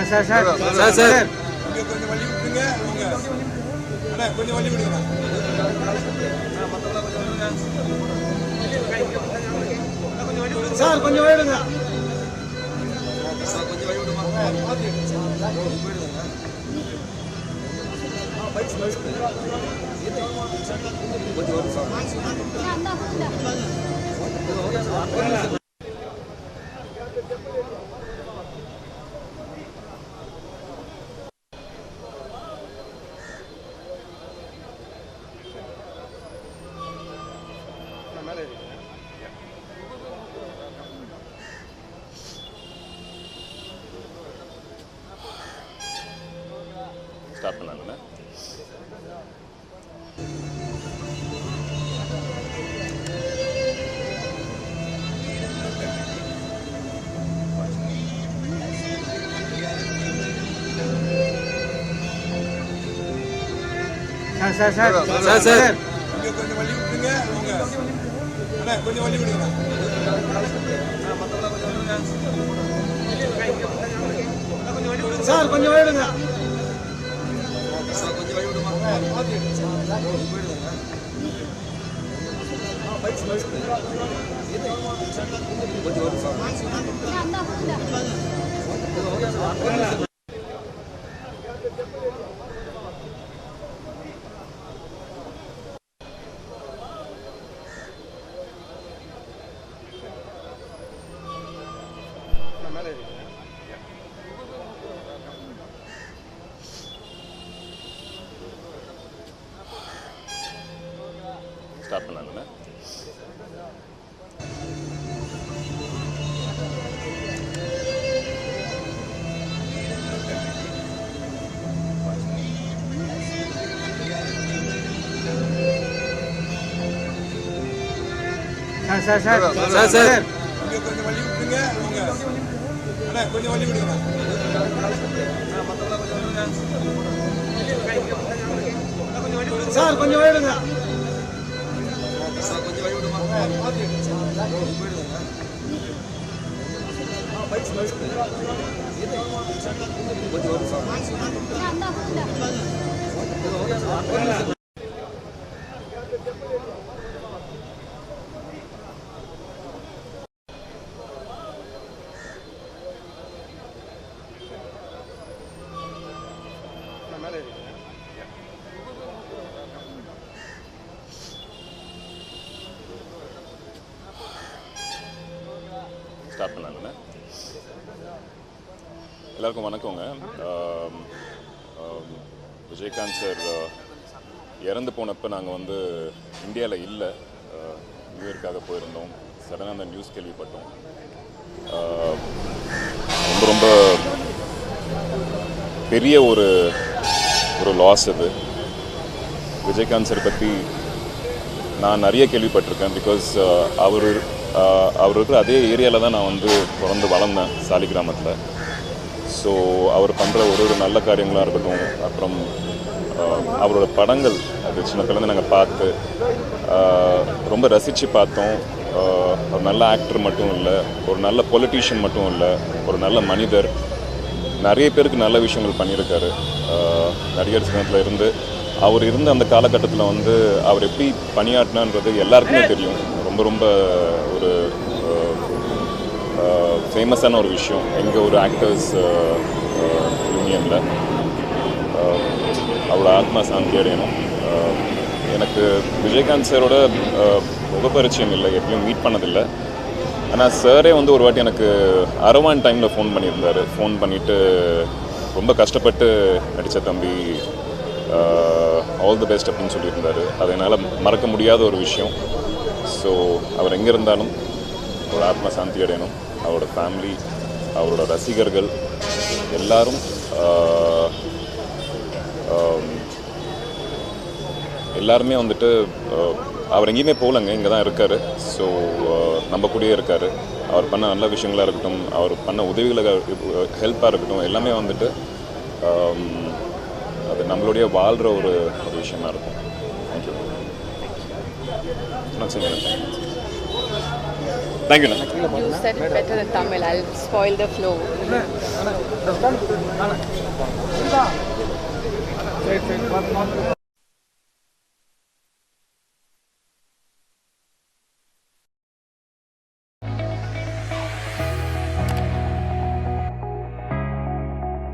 Sir கொஞ்சம் வழி விட்டுருங்க கொஞ்சம் வழி விடுங்க சார் கொஞ்சம் வேடுங்க கொஞ்சம் வழி விடுமா ஸ்டார்ட் பண்ணலாம்ல. சார் கொஞ்சம் வழி விட்டுருங்க கொஞ்சம் வழி விடுங்க சார் கொஞ்சம் வேடுங்க கொஞ்சம் வழி விடுமா ஸ்டார்ட் பண்ணலாம்ல. சார் கொஞ்சம் வழி விட்டுருங்க கொஞ்சம் வழி விடுங்க சார் கொஞ்சம் வேடுங்க கொஞ்சம் வழி விடுமா ஸ்டார்ட் பண்ணலாம்ல. எல்லாருக்கும் வணக்கங்க. விஜயகாந்த் சார் இறந்து போனப்போ நாங்கள் வந்து இந்தியாவில் இல்லை, நியூ இயர்க்காக போயிருந்தோம். சடனாக அந்த நியூஸ் கேள்விப்பட்டோம். ரொம்ப ரொம்ப பெரிய ஒரு லாஸ் அது. விஜயகாந்த் சார் பற்றி நான் நிறைய கேள்விப்பட்டிருக்கேன். பிகாஸ் அவர் இருக்கிற அதே ஏரியாவில் தான் நான் வந்து பிறந்து வளர்ந்தேன், சாலி கிராமத்தில். ஸோ அவர் பண்ணுற ஒரு நல்ல காரியங்களாக இருக்கட்டும், அப்புறம் அவரோட படங்கள் அது சின்ன பிள்ளைங்க நாங்கள் பார்த்து ரொம்ப ரசித்து பார்த்தோம். ஒரு நல்ல ஆக்டர் மட்டும் இல்லை, ஒரு நல்ல பொலிட்டீஷியன் மட்டும் இல்லை, ஒரு நல்ல மனிதர். நிறைய பேருக்கு நல்ல விஷயங்கள் பண்ணியிருக்காரு. நடிகர் சங்கத்தில் இருந்து அவர் இருந்த அந்த காலகட்டத்தில் வந்து அவர் எப்படி பணியாற்றினான்றது எல்லாருக்குமே தெரியும். ரொம்ப ரொம்ப ஒரு ஃபேமஸான ஒரு விஷயம் எங்கள் ஒரு ஆக்டர்ஸ் யூனியனில். அவரோட ஆத்மா சாந்தி அடையணும். எனக்கு விஜயகாந்த் சாரோட முகப்பரிச்சயம் இல்லை, எப்பயும் மீட் பண்ணதில்லை. ஆனால் சாரே வந்து ஒரு வாட்டி எனக்கு அரவான் டைமில் ஃபோன் பண்ணியிருந்தார். ஃபோன் பண்ணிவிட்டு ரொம்ப கஷ்டப்பட்டு நடித்த தம்பி, ஆல் தி பெஸ்ட் அப்படின்னு சொல்லியிருந்தார். அது என்னால் மறக்க முடியாத ஒரு விஷயம். ஸோ அவர் எங்கே இருந்தாலும் அவரோட ஆத்மா சாந்தி அடையணும். அவரோட ஃபேமிலி, அவரோட ரசிகர்கள் எல்லாரும் எல்லாருமே வந்துட்டு அவர் எங்கேயுமே போகலங்க, இங்கே தான் இருக்கார். ஸோ நம்ம கூடயே இருக்கார். அவர் பண்ண நல்ல விஷயங்களாக இருக்கட்டும், அவர் பண்ண உதவிகளாக ஹெல்ப்பாக இருக்கட்டும், எல்லாமே வந்துட்டு அது நம்மளுடைய வாழ்கிற ஒரு விஷயமா இருக்கும். தேங்க்யூ. நான் சொல்லுங்கள். தேங்க்யூண்ணா. You said it better in Tamil. I'll spoil the flow. சரி